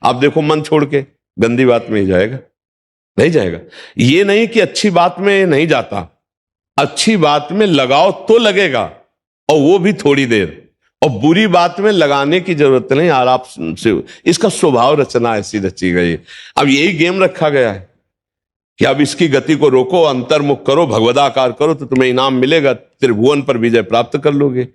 आप देखो मन छोड़ के गंदी बात में ही जाएगा, नहीं जाएगा। ये नहीं कि अच्छी बात में नहीं जाता, अच्छी बात में लगाओ तो लगेगा, और वो भी थोड़ी देर, और बुरी बात में लगाने की जरूरत नहीं, आराम से। इसका स्वभाव रचना ऐसी रची गई। अब यही गेम रखा गया है कि अब इसकी गति को रोको, अंतर्मुख करो, भगवदाकार करो, तो तुम्हें इनाम मिलेगा, त्रिभुवन पर विजय प्राप्त कर लोगे।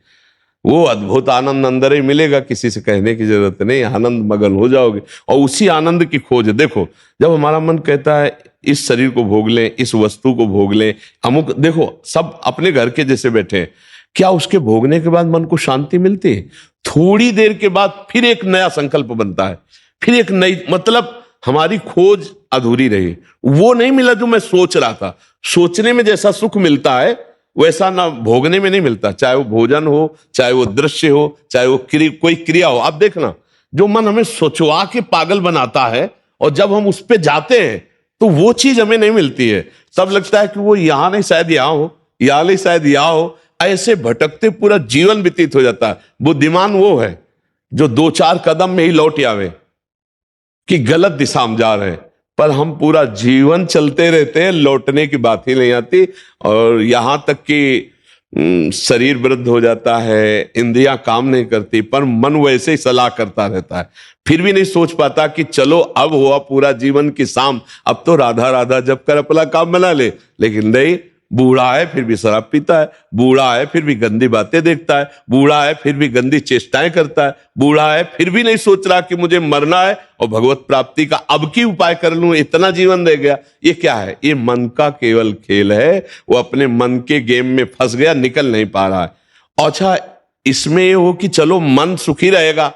वो अद्भुत आनंद अंदर ही मिलेगा, किसी से कहने की जरूरत नहीं, आनंद मगन हो जाओगे। और उसी आनंद की खोज, देखो जब हमारा मन कहता है इस शरीर को भोग लें, इस वस्तु को भोग लें, अमुक, देखो सब अपने घर के जैसे बैठे हैं, क्या उसके भोगने के बाद मन को शांति मिलती है? थोड़ी देर के बाद फिर एक नया संकल्प बनता है, फिर एक नई, मतलब हमारी खोज अधूरी रही। वो नहीं मिला जो मैं सोच रहा था। सोचने में जैसा सुख मिलता है वैसा ना भोगने में नहीं मिलता, चाहे वो भोजन हो, चाहे वो दृश्य हो, चाहे वो कोई क्रिया हो। आप देखना, जो मन हमें सोचवा के पागल बनाता है, और जब हम उस पर जाते हैं तो वो चीज हमें नहीं मिलती है। तब लगता है कि वो यहां नहीं, शायद यहां हो, यहां नहीं, शायद यहां हो। ऐसे भटकते पूरा जीवन व्यतीत हो जाता है। बुद्धिमान वो है जो 2-4 कदम में ही लौट आवे कि गलत दिशा में जा रहे हैं, पर हम पूरा जीवन चलते रहते हैं, लौटने की बात ही नहीं आती। और यहां तक कि शरीर वृद्ध हो जाता है, इंद्रियां काम नहीं करती, पर मन वैसे ही सलाह करता रहता है, फिर भी नहीं सोच पाता कि चलो अब हुआ पूरा जीवन की शाम, अब तो राधा राधा जब कर अपना काम बना ले। लेकिन नहीं, बूढ़ा है फिर भी शराब पीता है, बूढ़ा है फिर भी गंदी बातें देखता है, बूढ़ा है फिर भी गंदी चेष्टाएं करता है, बूढ़ा है फिर भी नहीं सोच रहा कि मुझे मरना है और भगवत प्राप्ति का अब की उपाय कर लूं, इतना जीवन रह गया। ये क्या है? ये मन का केवल खेल है। वो अपने मन के गेम में फंस गया, निकल नहीं पा रहा है। अच्छा, इसमें ये हो कि चलो मन सुखी रहेगा,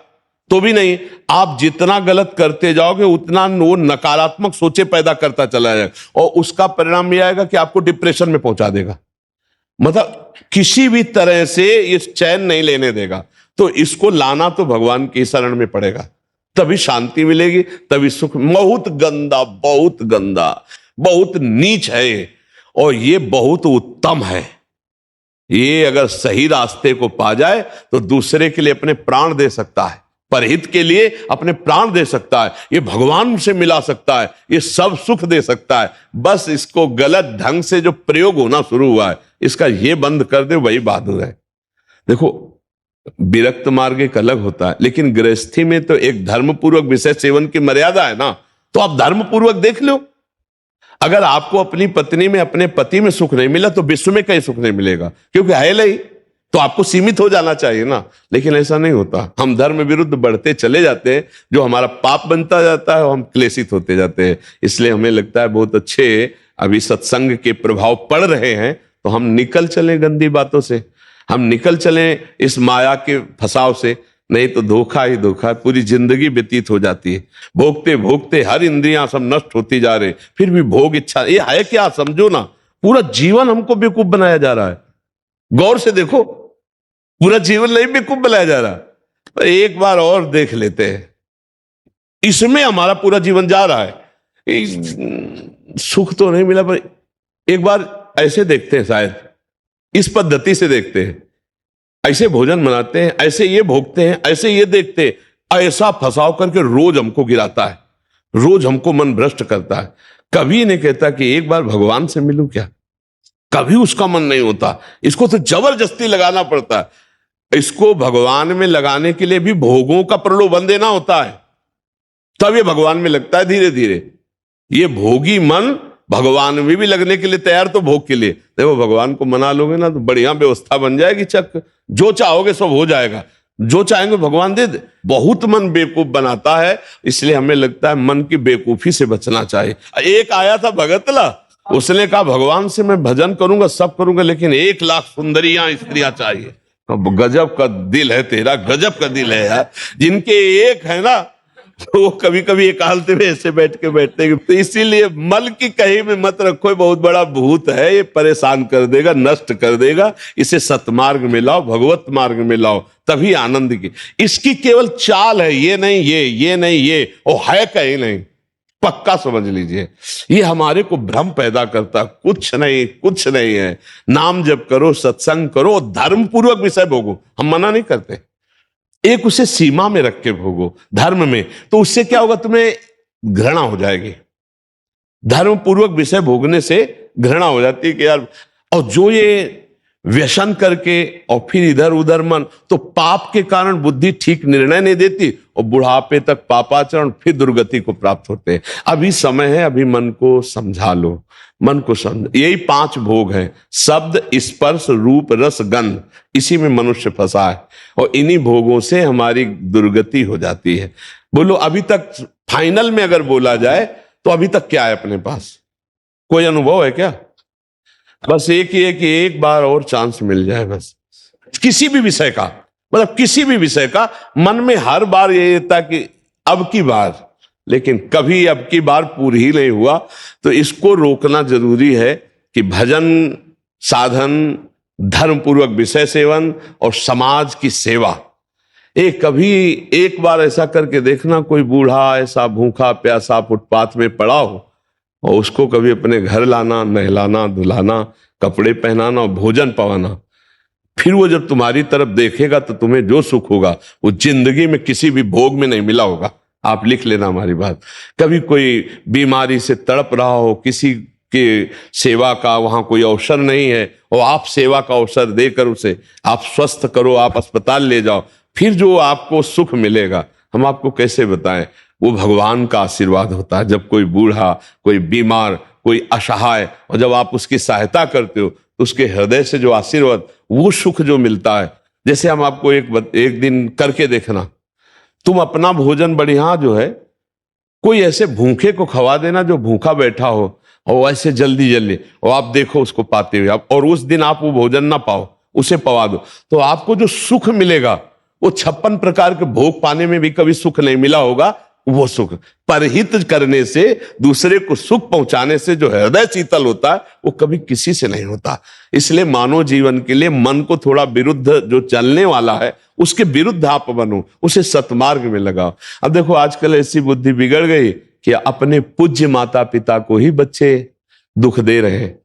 तो भी नहीं। आप जितना गलत करते जाओगे उतना वो नकारात्मक सोचे पैदा करता चला जाएगा, और उसका परिणाम यह आएगा कि आपको डिप्रेशन में पहुंचा देगा। मतलब किसी भी तरह से ये चैन नहीं लेने देगा। तो इसको लाना तो भगवान की शरण में पड़ेगा, तभी शांति मिलेगी, तभी सुख। बहुत गंदा, बहुत गंदा, बहुत नीच है ये, और ये बहुत उत्तम है। ये अगर सही रास्ते को पा जाए तो दूसरे के लिए अपने प्राण दे सकता है, परहित के लिए अपने प्राण दे सकता है, ये भगवान से मिला सकता है, ये सब सुख दे सकता है। बस इसको गलत ढंग से जो प्रयोग होना शुरू हुआ है, इसका ये बंद कर दे, वही बहादुर है। देखो, विरक्त मार्ग एक अलग होता है, लेकिन गृहस्थी में तो एक धर्मपूर्वक विषय सेवन की मर्यादा है ना। तो आप धर्मपूर्वक देख लो। अगर आपको अपनी पत्नी में, अपने पति में सुख नहीं मिला तो विश्व में कहीं सुख नहीं मिलेगा, क्योंकि है नहीं, तो आपको सीमित हो जाना चाहिए ना। लेकिन ऐसा नहीं होता, हम धर्म विरुद्ध बढ़ते चले जाते हैं, जो हमारा पाप बनता जाता है और हम क्लेशित होते जाते हैं। इसलिए हमें लगता है बहुत अच्छे अभी सत्संग के प्रभाव पड़ रहे हैं, तो हम निकल चले गंदी बातों से, हम निकल चले इस माया के फंसाव से, नहीं तो धोखा ही धोखा, पूरी जिंदगी व्यतीत हो जाती है। भोगते भोगते हर इंद्रियां सब नष्ट होती जा रहे, फिर भी भोग इच्छा, ये है क्या? समझो ना, पूरा जीवन हमको बेवकूफ बनाया जा रहा है। गौर से देखो, पूरा जीवन नहीं बेवकूफ बनाया जा रहा। एक बार और देख लेते हैं, इसमें हमारा पूरा जीवन जा रहा है। सुख तो नहीं मिला, पर एक बार ऐसे देखते हैं, शायद इस पद्धति से देखते हैं, ऐसे भोजन बनाते हैं, ऐसे ये भोगते हैं, ऐसे ये देखते हैं, ऐसा फंसाव करके रोज हमको गिराता है, रोज हमको मन भ्रष्ट करता है। कभी नहीं कहता कि एक बार भगवान से मिलूं क्या, कभी उसका मन नहीं होता। इसको तो जबरदस्ती लगाना पड़ता है। इसको भगवान में लगाने के लिए भी भोगों का प्रलोभन देना होता है, तब ये भगवान में लगता है धीरे धीरे। ये भोगी मन भगवान में भी लगने के लिए तैयार, तो भोग के लिए देखो, भगवान को मना लोगे ना तो बढ़िया व्यवस्था बन जाएगी, चक जो चाहोगे सब हो जाएगा, जो चाहेंगे भगवान दे दे। बहुत मन बेवकूफ बनाता है, इसलिए हमें लगता है मन की बेवकूफी से बचना चाहिए। एक आया था भगतला, उसने कहा भगवान से मैं भजन करूंगा, सब करूंगा, लेकिन 1 लाख सुंदरियां स्त्रियां चाहिए। गजब का दिल है तेरा, गजब का दिल है यार। जिनके एक है ना, तो वो कभी कभी एकांत में ऐसे बैठते। तो इसीलिए मल की कहीं में मत रखो, ये बहुत बड़ा भूत है, ये परेशान कर देगा, नष्ट कर देगा। इसे सतमार्ग में लाओ, भगवत मार्ग में लाओ, तभी आनंद की। इसकी केवल चाल है, ये नहीं ये नहीं ये, और है कहीं नहीं, पक्का समझ लीजिए। ये हमारे को भ्रम पैदा करता, कुछ नहीं है। नाम जप करो, सत्संग करो, धर्म पूर्वक विषय भोगो, हम मना नहीं करते। एक उसे सीमा में रख के भोगो धर्म में, तो उससे क्या होगा, तुम्हें घृणा हो जाएगी। धर्म पूर्वक विषय भोगने से घृणा हो जाती है कि यार, और जो ये व्यसन करके और फिर इधर उधर मन, तो पाप के कारण बुद्धि ठीक निर्णय नहीं देती और बुढ़ापे तक पापाचरण, फिर दुर्गति को प्राप्त होते हैं। अभी समय है, अभी मन को समझा लो, मन को समझ। यही 5 भोग हैं, शब्द, स्पर्श, रूप, रस, गंध। इसी में मनुष्य फंसा है और इन्हीं भोगों से हमारी दुर्गति हो जाती है। बोलो अभी तक फाइनल में अगर बोला जाए तो अभी तक क्या है अपने पास? कोई अनुभव है क्या? बस एक ही है कि एक बार और चांस मिल जाए, बस किसी भी विषय का, मतलब किसी भी विषय का। मन में हर बार ये था कि अब की बार, लेकिन कभी अब की बार पूरी ही नहीं हुआ। तो इसको रोकना जरूरी है कि भजन, साधन, धर्म पूर्वक विषय सेवन और समाज की सेवा। कभी एक बार ऐसा करके देखना, कोई बूढ़ा ऐसा भूखा प्यासा फुटपाथ में पड़ा हो और उसको कभी अपने घर लाना, नहलाना, धुलाना, कपड़े पहनाना और भोजन पवाना। फिर वो जब तुम्हारी तरफ देखेगा तो तुम्हें जो सुख होगा वो जिंदगी में किसी भी भोग में नहीं मिला होगा। आप लिख लेना हमारी बात। कभी कोई बीमारी से तड़प रहा हो, किसी के सेवा का वहां कोई अवसर नहीं है और आप सेवा का अवसर देकर उसे आप स्वस्थ करो, आप अस्पताल ले जाओ, फिर जो आपको सुख मिलेगा हम आपको कैसे बताएं। वो भगवान का आशीर्वाद होता है। जब कोई बूढ़ा, कोई बीमार, कोई असहाय, और जब आप उसकी सहायता करते हो तो उसके हृदय से जो आशीर्वाद, वो सुख जो मिलता है। जैसे हम आपको एक दिन करके देखना, तुम अपना भोजन बढ़िया जो है कोई ऐसे भूखे को खवा देना जो भूखा बैठा हो, और ऐसे जल्दी जल्दी, और आप देखो उसको पाते हुए, और उस दिन आप वो भोजन ना पाओ, उसे पवा दो, तो आपको जो सुख मिलेगा वो 56 प्रकार के भोग पाने में भी कभी सुख नहीं मिला होगा। वो सुख परहित करने से, दूसरे को सुख पहुंचाने से जो हृदय शीतल होता है वो कभी किसी से नहीं होता। इसलिए मानव जीवन के लिए मन को थोड़ा विरुद्ध जो चलने वाला है उसके विरुद्ध आप बनो, उसे सतमार्ग में लगाओ। अब देखो आजकल ऐसी बुद्धि बिगड़ गई कि अपने पूज्य माता पिता को ही बच्चे दुख दे रहे हैं,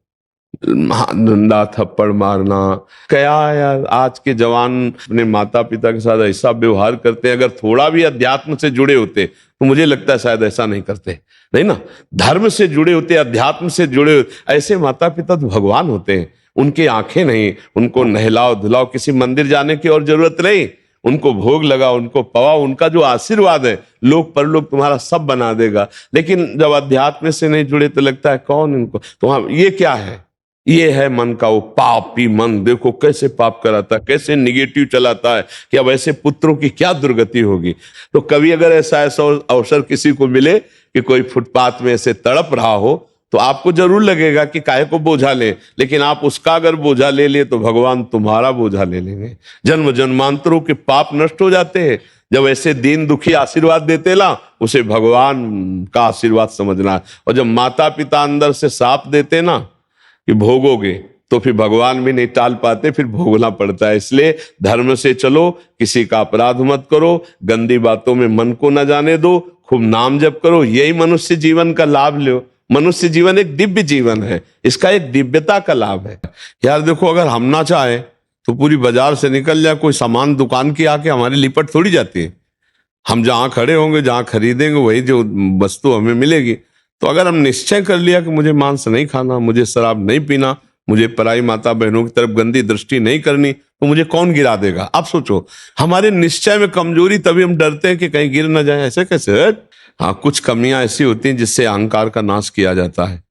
डंडा थप्पड़ मारना। क्या यार, आज के जवान अपने माता पिता के साथ ऐसा व्यवहार करते हैं। अगर थोड़ा भी अध्यात्म से जुड़े होते तो मुझे लगता है शायद ऐसा नहीं करते, नहीं ना। धर्म से जुड़े होते, अध्यात्म से जुड़े होते, ऐसे माता पिता तो भगवान होते हैं। उनकी आंखें नहीं, उनको नहलाओ धुलाओ, किसी मंदिर जाने की और जरूरत नहीं, उनको भोग लगाओ, उनको पवाओ, उनका जो आशीर्वाद है लोक परलोक तुम्हारा सब बना देगा। लेकिन जब अध्यात्म से नहीं जुड़े तो लगता है कौन इनको, तो ये क्या है? ये है मन का वो पापी मन। देखो कैसे पाप कराता है, कैसे निगेटिव चलाता है कि अब ऐसे पुत्रों की क्या दुर्गति होगी। तो कभी अगर ऐसा अवसर किसी को मिले कि कोई फुटपाथ में ऐसे तड़प रहा हो तो आपको जरूर लगेगा कि काहे को बोझा ले, लेकिन आप उसका अगर बोझा ले लिए तो भगवान तुम्हारा बोझा ले लेंगे। जन्म जन्मांतरों के पाप नष्ट हो जाते हैं जब ऐसे दीन दुखी आशीर्वाद देते ना, उसे भगवान का आशीर्वाद समझना। और जब माता पिता अंदर से साफ देते ना कि भोगोगे, तो फिर भगवान भी नहीं टाल पाते, फिर भोगना पड़ता है। इसलिए धर्म से चलो, किसी का अपराध मत करो, गंदी बातों में मन को न जाने दो, खूब नाम जप करो, यही मनुष्य जीवन का लाभ लो। मनुष्य जीवन एक दिव्य जीवन है, इसका एक दिव्यता का लाभ है। यार देखो, अगर हम ना चाहे तो पूरी बाजार से निकल जाए कोई सामान, दुकान की आके हमारी लिपट थोड़ी जाती है। हम जहां खड़े होंगे, जहां खरीदेंगे, वही जो वस्तु हमें मिलेगी। तो अगर हम निश्चय कर लिया कि मुझे मांस नहीं खाना, मुझे शराब नहीं पीना, मुझे पराई माता बहनों की तरफ गंदी दृष्टि नहीं करनी, तो मुझे कौन गिरा देगा? आप सोचो, हमारे निश्चय में कमजोरी, तभी हम डरते हैं कि कहीं गिर ना जाए। ऐसे कैसे? हाँ, कुछ कमियां ऐसी होती हैं जिससे अहंकार का नाश किया जाता है।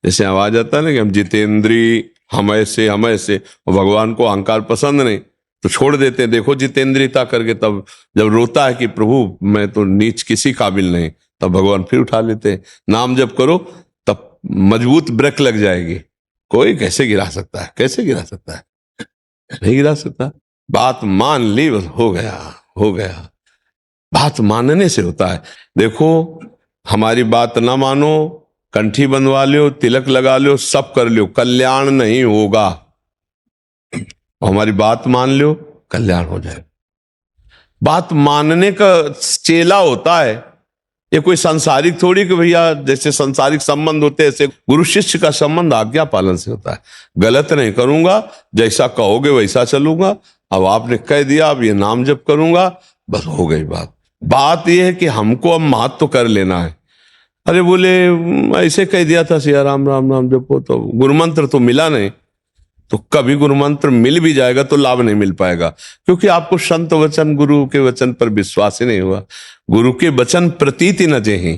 जैसे आवाज आता है ना कि हम जितेंद्री, हम ऐसे, और भगवान को अहंकार पसंद नहीं तो छोड़ देते हैं। देखो जितेंद्रियता करके, तब जब रोता है कि प्रभु मैं तो नीच किसी काबिल नहीं, तब भगवान फिर उठा लेते हैं। नाम जब करो तब मजबूत ब्रेक लग जाएगी। कोई कैसे गिरा सकता है? कैसे गिरा सकता है? नहीं गिरा सकता। बात मान ली, बस हो गया, हो गया। बात मानने से होता है। देखो, हमारी बात ना मानो, कंठी बंधवा लो, तिलक लगा लो, सब कर लो, कल्याण नहीं होगा। हमारी बात मान लो, कल्याण हो जाए। बात मानने का चेला होता है, ये कोई सांसारिक थोड़ी कि भैया जैसे सांसारिक संबंध होते हैं ऐसे गुरु शिष्य का संबंध आज्ञा पालन से होता है। गलत नहीं करूंगा, जैसा कहोगे वैसा चलूंगा। अब आपने कह दिया, अब ये नाम जप करूंगा, बस हो गई बात। बात यह है कि हमको अब महत्व तो कर लेना है। अरे बोले ऐसे कह दिया था सिया राम राम राम जपो, तो गुरु मंत्र तो मिला नहीं। तो कभी गुरु मंत्र मिल भी जाएगा तो लाभ नहीं मिल पाएगा, क्योंकि आपको संत वचन गुरु के वचन पर विश्वास ही नहीं हुआ। गुरु के वचन प्रतीति न जेहि,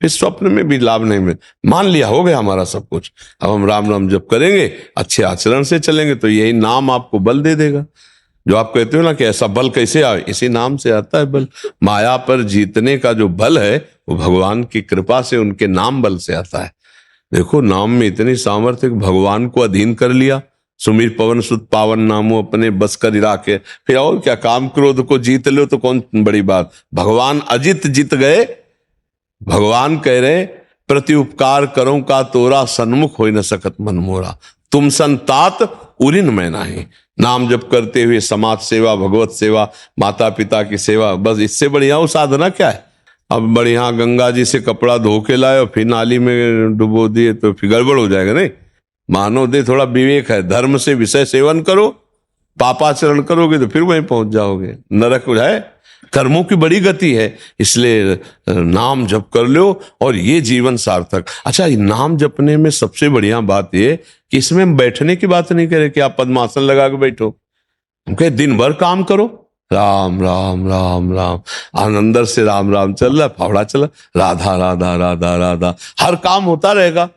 फिर स्वप्न में भी लाभ नहीं मिल। मान लिया हो गया हमारा सब कुछ, अब हम राम राम जप करेंगे, अच्छे आचरण से चलेंगे तो यही नाम आपको बल दे देगा। जो आप कहते हो ना कि ऐसा बल कैसे आए, इसी नाम से आता है बल। माया पर जीतने का जो बल है वो भगवान की कृपा से, उनके नाम बल से आता है। देखो नाम में इतनी सामर्थ्य, भगवान को अधीन कर लिया। सुमीर पवन सुत पावन नामो अपने बस कर राखे, फिर और क्या, काम क्रोध को जीत लो तो कौन बड़ी बात। भगवान अजित जीत गए। भगवान कह रहे प्रति उपकार करो का तोरा, सन्मुख हो न सकत मन मोरा, तुम संतात उरिन मैं नाही। नाम जप करते हुए समाज सेवा, भगवत सेवा, माता पिता की सेवा, बस इससे बढ़िया वो साधना क्या है। अब बढ़िया गंगा जी से कपड़ा धो के लाए और फिर नाली में डुबो दिए तो फिर गड़बड़ हो जाएगा। नहीं, मानव दे थोड़ा विवेक है, धर्म से विषय सेवन करो, पापाचरण करोगे तो फिर वहीं पहुंच जाओगे, नरक हो जाए। कर्मों की बड़ी गति है, इसलिए नाम जप कर लो और ये जीवन सार्थक। अच्छा, नाम जपने में सबसे बढ़िया बात ये कि इसमें हम बैठने की बात नहीं करें कि आप पद्मासन लगा के बैठो। हम कहे दिन भर काम करो, राम राम राम राम, आनंदर से राम राम चल रहा, फावड़ा चल, राधा राधा राधा राधा, हर काम होता रहेगा।